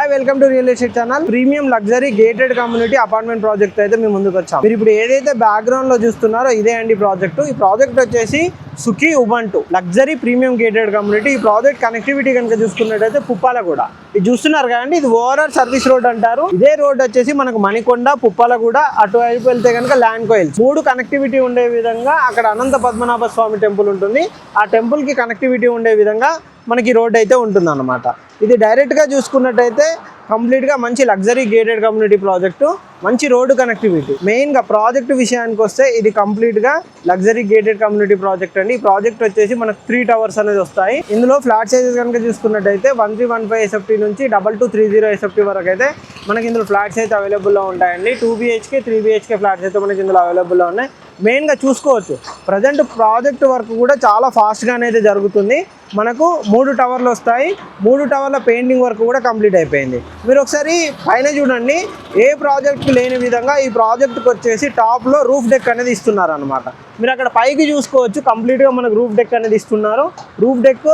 Hi welcome to real estate channel. Premium luxury gated community apartment project అయితే మేము ముందుకు వచ్చాం. మీరు ఇప్పుడు ఏదైతే బ్యాక్గ్రౌండ్ లో చూస్తున్నారో ఇదే అండి ప్రాజెక్ట్. ఈ ప్రాజెక్ట్ వచ్చేసి సుఖీ Ubuntu luxury premium gated community. ఈ ప్రాజెక్ట్ కనెక్టివిటీ కనుక చూసుకున్నట్టయితే పుప్పాలగూడ ఇది చూస్తున్నారు కదండి, ఇది ఓవరాల్ సర్వీస్ రోడ్ అంటారు. ఇదే రోడ్ వచ్చేసి మనకు మణికొండ, పుప్పాలగూడ, అటువైపు వెళ్తే కనుక ల్యాండ్ కోయిల్స్ 3 కనెక్టివిటీ ఉండే విధంగా అక్కడ అనంత పద్మనాభ స్వామి టెంపుల్ ఉంటుంది. ఆ టెంపుల్ కి కనెక్టివిటీ ఉండే విధంగా మనకి రోడ్ అయితే ఉంటుంది అన్నమాట. ఇది డైరెక్ట్గా చూసుకున్నట్టయితే కంప్లీట్గా మంచి లగ్జరీ గేటెడ్ కమ్యూనిటీ ప్రాజెక్టు, మంచి రోడ్డు కనెక్టివిటీ. మెయిన్గా ప్రాజెక్ట్ విషయానికి వస్తే ఇది కంప్లీట్గా లగ్జరీ గేటెడ్ కమ్యూనిటీ ప్రాజెక్ట్ అండి. ఈ ప్రాజెక్ట్ వచ్చేసి మనకు 3 టవర్స్ అనేది వస్తాయి. ఇందులో ఫ్లాట్ సైజెస్ కనుక చూసుకున్నట్టయితే 1315 SFT నుంచి 2230 SFT వరకు అయితే మనకి ఇందులో ఫ్లాట్స్ అయితే అవైలబుల్లో ఉంటాయండి. 2 BHK 3 BHK ఫ్లాట్స్ అయితే మనకి ఇందులో అవైలబుల్లో ఉన్నాయి. మెయిన్గా చూసుకోవచ్చు ప్రజెంట్ ప్రాజెక్ట్ వర్క్ కూడా చాలా ఫాస్ట్గా అనేది జరుగుతుంది. మనకు 3 టవర్లు వస్తాయి. 3 టవర్ల పెయింటింగ్ వర్క్ కూడా కంప్లీట్ అయిపోయింది. మీరు ఒకసారి పైన చూడండి, ఏ ప్రాజెక్ట్ లేని విధంగా ఈ ప్రాజెక్ట్కి వచ్చేసి టాప్లో రూఫ్ డెక్ అనేది ఇస్తున్నారు అనమాట. మీరు అక్కడ పైకి చూసుకోవచ్చు, కంప్లీట్గా మనకు రూఫ్ డెక్ అనేది ఇస్తున్నారు. రూఫ్ డెక్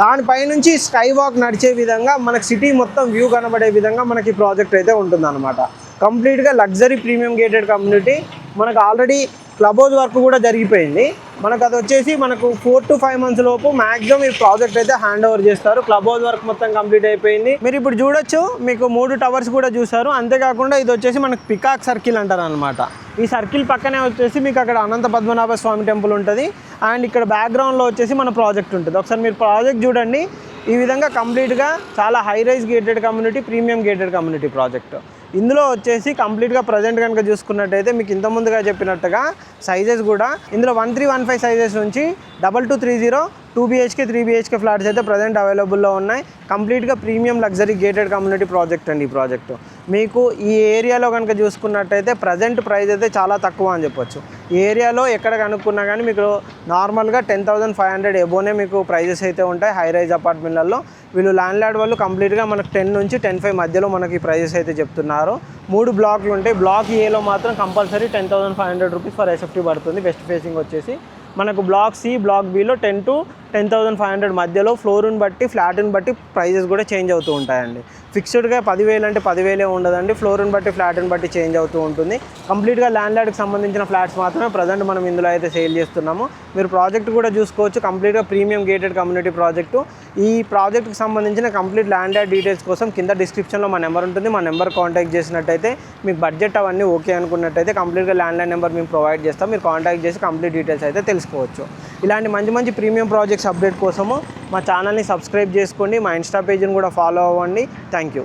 దానిపై నుంచి స్కై వాక్ నడిచే విధంగా మనకు సిటీ మొత్తం వ్యూ కనబడే విధంగా మనకి ప్రాజెక్ట్ అయితే ఉంటుంది అనమాట. కంప్లీట్గా లగ్జరీ ప్రీమియం గేటెడ్ కమ్యూనిటీ. మనకు ఆల్రెడీ క్లబ్ హౌస్ వర్క్ కూడా జరిగిపోయింది. మనకు అది వచ్చేసి మనకు 4 to 5 months లోపు మ్యాక్సిమం ఈ ప్రాజెక్ట్ అయితే హ్యాండ్ ఓవర్ చేస్తారు. క్లబ్ హౌస్ వర్క్ మొత్తం కంప్లీట్ అయిపోయింది. మీరు ఇప్పుడు చూడొచ్చు, మీకు 3 టవర్స్ కూడా చూసారు. అంతేకాకుండా ఇది వచ్చేసి మనకు పికాక్ సర్కిల్ అంటారు అనమాట. ఈ సర్కిల్ పక్కనే వచ్చేసి మీకు అక్కడ అనంత పద్మనాభ స్వామి టెంపుల్ ఉంటుంది. అండ్ ఇక్కడ బ్యాక్గ్రౌండ్లో వచ్చేసి మన ప్రాజెక్ట్ ఉంటుంది. ఒకసారి మీరు ప్రాజెక్ట్ చూడండి. ఈ విధంగా కంప్లీట్గా చాలా high rise gated community, premium gated community project. ఇందులో వచ్చేసి కంప్లీట్గా ప్రజెంట్ కనుక చూసుకున్నట్టయితే మీకు ఇంత ముందుగా చెప్పినట్టుగా సైజెస్ కూడా ఇందులో 1315 సైజెస్ నుంచి 2230 2 BHK 3 BHK ఫ్లాట్స్ అయితే ప్రజెంట్ అవైలబుల్లో ఉన్నాయి. కంప్లీట్గా premium luxury gated community project అండి ఈ ప్రాజెక్టు. మీకు ఈ ఏరియాలో కనుక చూసుకున్నట్టయితే ప్రజెంట్ ప్రైస్ అయితే చాలా తక్కువ అని చెప్పొచ్చు. ఈ ఏరియాలో ఎక్కడ కనుక్కున్నా కానీ మీకు నార్మల్గా 10,500 ఎబోనే మీకు ప్రైజెస్ అయితే ఉంటాయి హై రైజ్ అపార్ట్మెంట్లలో. వీళ్ళు ల్యాండ్ లార్డ్ వాళ్ళు కంప్లీట్గా మనకు 10 నుంచి 10,500 మధ్యలో మనకి ప్రైజెస్ అయితే చెప్తున్నారు. 3 బ్లాక్లు ఉంటాయి. బ్లాక్ ఏలో మాత్రం కంపల్సరీ 10,500 రూపీస్ ఫర్ SFT పడుతుంది. వెస్ట్ ఫేసింగ్ వచ్చేసి మనకు బ్లాక్ సి, బ్లాక్ బిలో 10 to 10,500 మధ్యలో ఫ్లోర్ని బట్టి, ఫ్లాట్ని బట్టి ప్రైజెస్ కూడా చేంజ్ అవుతూ ఉంటాయండి. ఫిక్స్డ్గా 10,000 అంటే 10,000 ఉండదండి. ఫ్లోర్ని బట్టి, ఫ్లాట్ని బట్టి చేంజ్ అవుతూ ఉంటుంది. కంప్లీట్గా ల్యాండ్ లార్డ్కి సంబంధించిన ఫ్లాట్స్ మాత్రమే ప్రజెంట్ మనం ఇందులో అయితే సేల్ చేస్తున్నాము. మీరు ప్రాజెక్ట్ కూడా చూసుకోవచ్చు, కంప్లీట్గా ప్రీమియం గేటెడ్ కమ్యూనిటీ ప్రాజెక్టు. ఈ ప్రాజెక్ట్కి సంబంధించిన కంప్లీట్ ల్యాండ్ లార్డ్ డీటెయిల్స్ కోసం కింద డిస్క్రిప్షన్లో మా నెంబర్ ఉంటుంది. మా నెంబర్ కాంటాక్ట్ చేసినట్టయితే మీకు బడ్జెట్ అవన్నీ ఓకే అనుకున్నట్టయితే కంప్లీట్గా ల్యాండ్ లైన్ నెంబర్ మేము ప్రొవైడ్ చేస్తాం. మీరు కాంటాక్ట్ చేసి కంప్లీట్ డీటెయిల్స్ అయితే తెలుసుకోవచ్చు. ఇలాంటి మంచి మంచి ప్రీమియం ప్రాజెక్ట్స్ అప్డేట్ కోసము మా ఛానల్ని సబ్స్క్రైబ్ చేసుకోండి. మా ఇన్స్టా పేజ్ని కూడా ఫాలో అవ్వండి. Thank you.